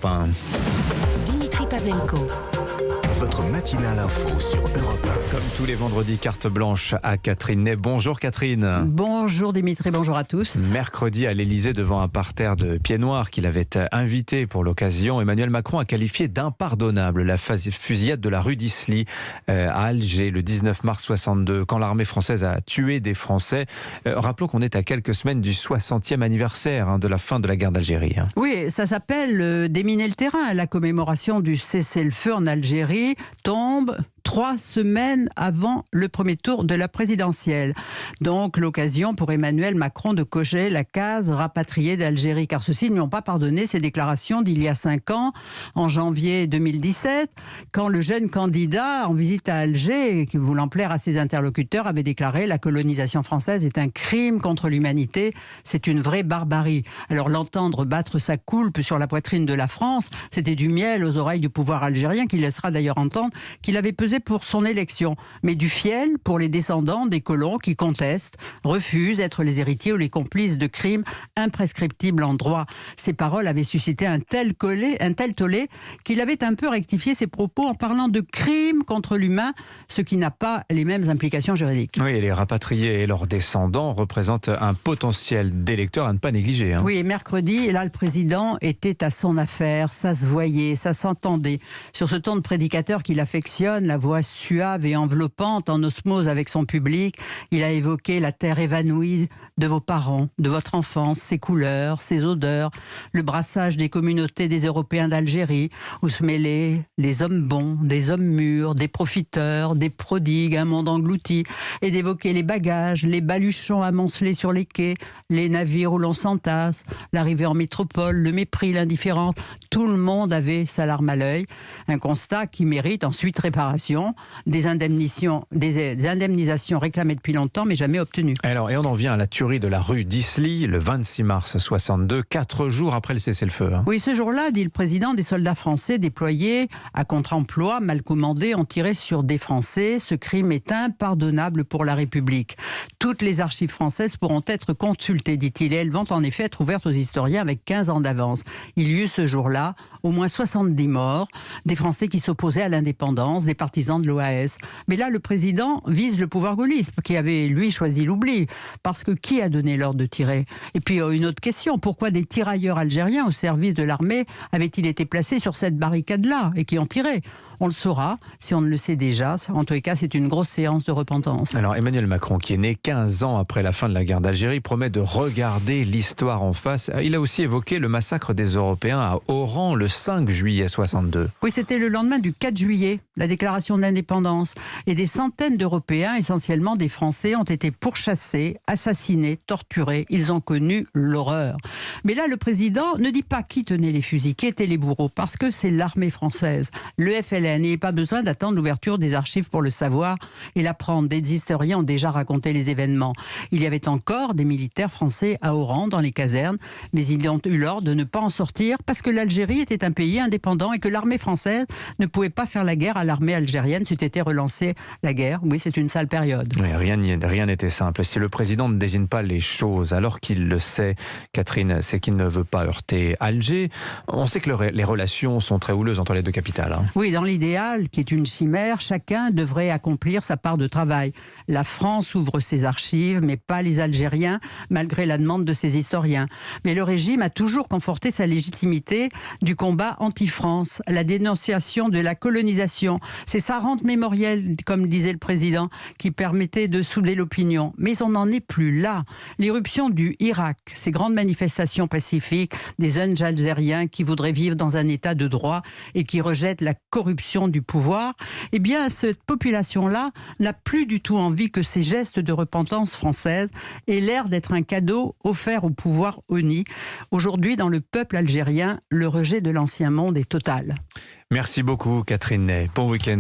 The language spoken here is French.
Enfin, Dimitri Pavlenko. Votre matinale info sur Europe 1. comme tous les vendredis, carte blanche à Catherine Ney. Bonjour Catherine. Bonjour Dimitri, bonjour à tous. Mercredi à l'Elysée, devant un parterre de pieds noirs qu'il avait invité pour l'occasion, Emmanuel Macron a qualifié d'impardonnable la fusillade de la rue d'Isly à Alger le 19 mars 62, quand l'armée française a tué des Français. Rappelons qu'on est à quelques semaines du 60e anniversaire de la fin de la guerre d'Algérie. Oui, ça s'appelle déminer le terrain. La commémoration du cessez-le-feu en Algérie tombe 3 semaines avant le premier tour de la présidentielle. Donc l'occasion pour Emmanuel Macron de cocher la case rapatriés d'Algérie, car ceux-ci n'ont pas pardonné ses déclarations d'il y a 5 ans, en janvier 2017, quand le jeune candidat en visite à Alger, qui voulant plaire à ses interlocuteurs, avait déclaré « La colonisation française est un crime contre l'humanité, c'est une vraie barbarie ». Alors l'entendre battre sa coulpe sur la poitrine de la France, c'était du miel aux oreilles du pouvoir algérien, qui laissera d'ailleurs entendre qu'il avait pesé pour son élection, mais du fiel pour les descendants des colons qui contestent, refusent d'être les héritiers ou les complices de crimes imprescriptibles en droit. Ces paroles avaient suscité un tel tollé qu'il avait un peu rectifié ses propos en parlant de crimes contre l'humain, ce qui n'a pas les mêmes implications juridiques. Oui, et les rapatriés et leurs descendants représentent un potentiel d'électeurs à ne pas négliger. Oui, et mercredi, là, le président était à son affaire, ça se voyait, ça s'entendait. Sur ce ton de prédicateur qu'il affectionne, la voix suave et enveloppante, en osmose avec son public, il a évoqué la terre évanouie de vos parents, de votre enfance, ses couleurs, ses odeurs, le brassage des communautés des Européens d'Algérie, où se mêlaient les hommes bons, des hommes mûrs, des profiteurs, des prodigues, un monde englouti, et d'évoquer les bagages, les baluchons amoncelés sur les quais, les navires où l'on s'entasse, l'arrivée en métropole, le mépris, l'indifférence. Tout le monde avait sa larme à l'œil. Un constat qui mérite ensuite réparation, des indemnisations réclamées depuis longtemps mais jamais obtenues. Alors, et on en vient à la tuerie de la rue d'Isly le 26 mars 62, 4 jours après le cessez-le-feu. Oui, ce jour-là, dit le président, des soldats français déployés à contre-emploi, mal commandés, ont tiré sur des Français. Ce crime est impardonnable pour la République. Toutes les archives françaises pourront être consultées, dit-il, et elles vont en effet être ouvertes aux historiens avec 15 ans d'avance. Il y eut ce jour-là au moins 70 morts, des Français qui s'opposaient à l'indépendance, des partisans de l'OAS. Mais là, le président vise le pouvoir gaulliste, qui avait, lui, choisi l'oubli. Parce que qui a donné l'ordre de tirer? Et puis, une autre question, pourquoi des tirailleurs algériens au service de l'armée avaient-ils été placés sur cette barricade-là et qui ont tiré? On le saura, si on ne le sait déjà. En tous les cas, c'est une grosse séance de repentance. Alors, Emmanuel Macron, qui est né 15 ans après la fin de la guerre d'Algérie, promet de regarder l'histoire en face. Il a aussi évoqué le massacre des Européens à Oran le 5 juillet 62. Oui, c'était le lendemain du 4 juillet, la déclaration de l'indépendance. Et des centaines d'Européens, essentiellement des Français, ont été pourchassés, assassinés, torturés. Ils ont connu l'horreur. Mais là, le président ne dit pas qui tenait les fusils, qui étaient les bourreaux, parce que c'est l'armée française, le FLN. Il n'y a pas besoin d'attendre l'ouverture des archives pour le savoir et l'apprendre. Des historiens ont déjà raconté les événements. Il y avait encore des militaires français à Oran, dans les casernes, mais ils ont eu l'ordre de ne pas en sortir parce que l'Algérie était un pays indépendant et que l'armée française ne pouvait pas faire la guerre à l'armée algérienne c'eût été relancée la guerre. Oui, c'est une sale période. Oui, rien n'était simple. Si le président ne désigne pas les choses alors qu'il le sait, Catherine, c'est qu'il ne veut pas heurter Alger. On sait que les relations sont très houleuses entre les deux capitales. Oui, dans l'idéal, qui est une chimère, chacun devrait accomplir sa part de travail. La France ouvre ses archives, mais pas les Algériens, malgré la demande de ses historiens. Mais le régime a toujours conforté sa légitimité du combat anti-France, la dénonciation de la colonisation. C'est sa rente mémorielle, comme disait le président, qui permettait de souder l'opinion. Mais on n'en est plus là. L'éruption du Irak, ces grandes manifestations pacifiques, des jeunes Algériens qui voudraient vivre dans un état de droit et qui rejettent la corruption du pouvoir, eh bien, cette population-là n'a plus du tout envie que ces gestes de repentance française aient l'air d'être un cadeau offert au pouvoir honni. Aujourd'hui, dans le peuple algérien, le rejet de l'ancien monde est total. Merci beaucoup, Catherine Ney. Bon week-end.